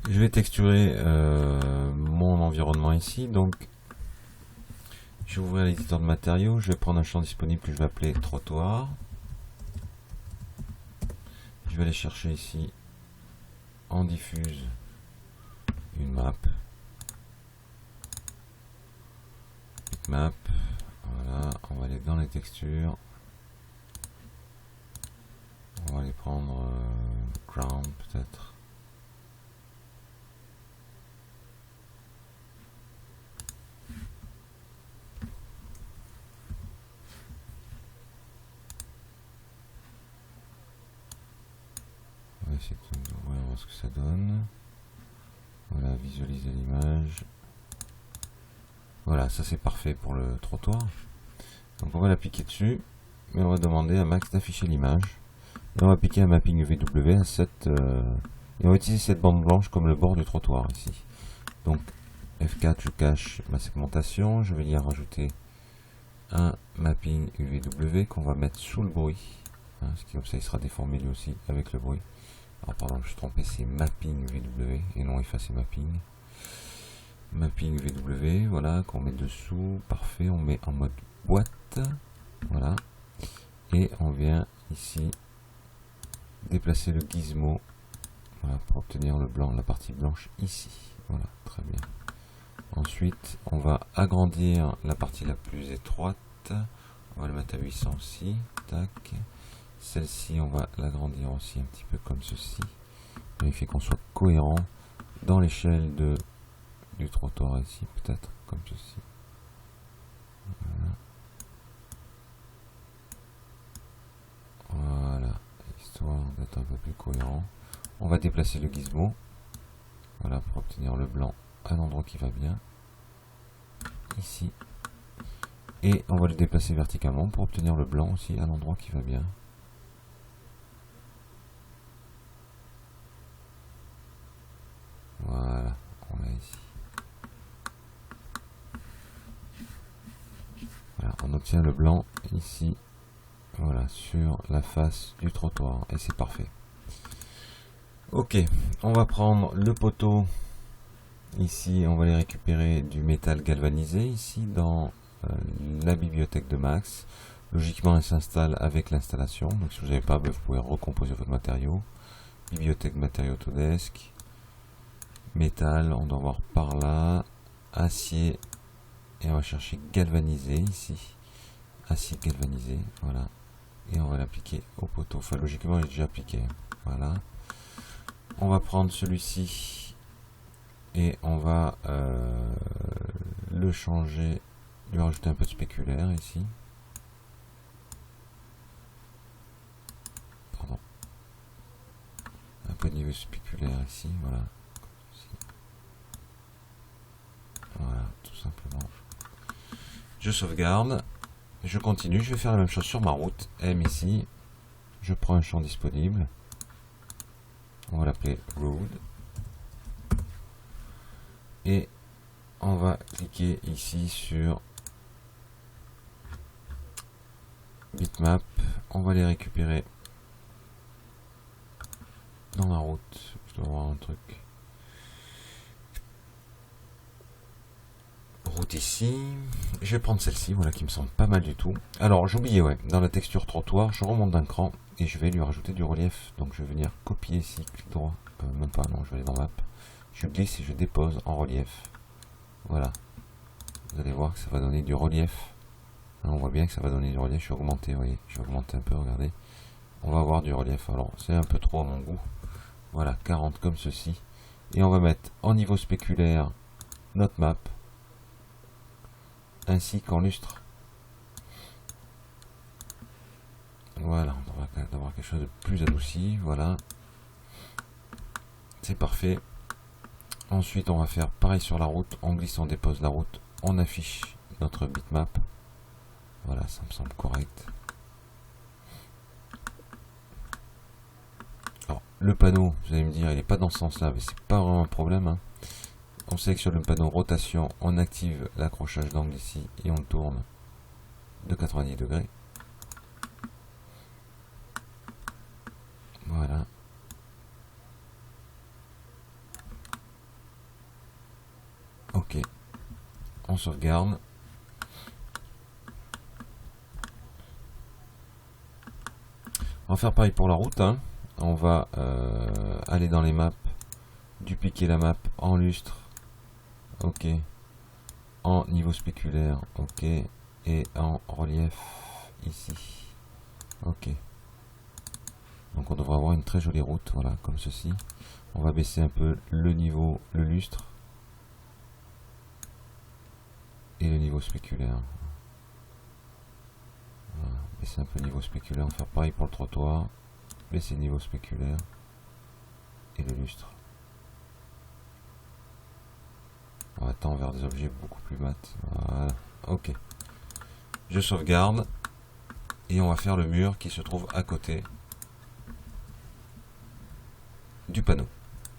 Je vais texturer mon environnement ici. Donc, je vais ouvrir l'éditeur de matériaux. Je vais prendre un champ disponible que je vais appeler trottoir. Je vais aller chercher ici en diffuse une map. Map. Voilà, on va aller dans les textures. On va aller prendre ground peut-être. On va essayer d'ouvrir, voir ce que ça donne. Voilà, visualiser l'image. Voilà, ça c'est parfait pour le trottoir. Donc on va l'appliquer dessus, mais on va demander à Max d'afficher l'image. Et on va appliquer un mapping UVW à cette... et on va utiliser cette bande blanche comme le bord du trottoir ici. Donc F4, je cache ma segmentation, je vais y rajouter un mapping UVW qu'on va mettre sous le bruit. Hein, ce qui comme ça il sera déformé lui aussi avec le bruit. Alors pardon, je me suis trompé, c'est mapping UVW et non effacer mapping. Mapping UVW, voilà, qu'on met dessous, parfait, on met en mode boîte, voilà, et on vient ici déplacer le gizmo, voilà, pour obtenir le blanc, la partie blanche ici, voilà, très bien. Ensuite, on va agrandir la partie la plus étroite, on va le mettre à 800 aussi, tac, celle-ci on va l'agrandir aussi un petit peu comme ceci, vérifier qu'on soit cohérent dans l'échelle du trottoir ici, peut-être comme ceci. Voilà, histoire d'être un peu plus cohérent. On va déplacer le gizmo, voilà, pour obtenir le blanc à l'endroit qui va bien, ici. Et on va le déplacer verticalement pour obtenir le blanc aussi à l'endroit qui va bien. Voilà, on l'a ici. Voilà, on obtient le blanc ici, voilà, sur la face du trottoir, et c'est parfait. Ok, on va prendre le poteau, ici on va aller récupérer du métal galvanisé, ici dans la bibliothèque de Max. Logiquement elle s'installe avec l'installation, donc si vous n'avez pas, vous pouvez recomposer votre matériau. Bibliothèque matériaux Autodesk, métal, on doit voir par là, acier, et on va chercher galvanisé ici, acier galvanisé, voilà, et on va l'appliquer au poteau. Enfin logiquement il est déjà appliqué, voilà. On va prendre celui-ci et on va le changer, lui rajouter un peu de spéculaire ici. Pardon. Un peu de niveau spéculaire ici, voilà. Voilà, tout simplement. Je sauvegarde, je continue, je vais faire la même chose sur ma route. M ici, je prends un champ disponible. On va l'appeler Road. Et on va cliquer ici sur Bitmap. On va les récupérer dans la route. Je dois voir un truc. Route ici. Je vais prendre celle-ci, voilà, qui me semble pas mal du tout. Alors, j'oubliais, ouais, dans la texture trottoir, je remonte d'un cran et je vais lui rajouter du relief. Donc, je vais venir copier ici, clic droit. Même pas, non, je vais aller dans Map. Je glisse et je dépose en relief. Voilà. Vous allez voir que ça va donner du relief. Là, on voit bien que ça va donner du relief. Je vais augmenter, vous voyez. Je vais augmenter un peu, regardez. On va avoir du relief. Alors, c'est un peu trop à mon goût. Voilà, 40 comme ceci. Et on va mettre en niveau spéculaire notre map. Ainsi qu'en lustre. Voilà, on devrait avoir quelque chose de plus adouci. Voilà. C'est parfait. Ensuite, on va faire pareil sur la route. On glisse, on dépose la route. On affiche notre bitmap. Voilà, ça me semble correct. Alors, le panneau, vous allez me dire, il n'est pas dans ce sens-là, mais c'est pas vraiment un problème. Hein. On sélectionne le panneau rotation, on active l'accrochage d'angle ici et on tourne de 90 degrés. Voilà. On sauvegarde. On va faire pareil pour la route, hein. On va aller dans les maps, dupliquer la map en lustre, ok, en niveau spéculaire, ok, et en relief ici, ok. Donc on devrait avoir une très jolie route, voilà, comme ceci. On va baisser un peu le niveau, le lustre et le niveau spéculaire. Voilà, baisser un peu le niveau spéculaire, on va faire pareil pour le trottoir, baisser le niveau spéculaire et le lustre. On va tendre vers des objets beaucoup plus mat. Voilà, ok. Je sauvegarde et on va faire le mur qui se trouve à côté du panneau.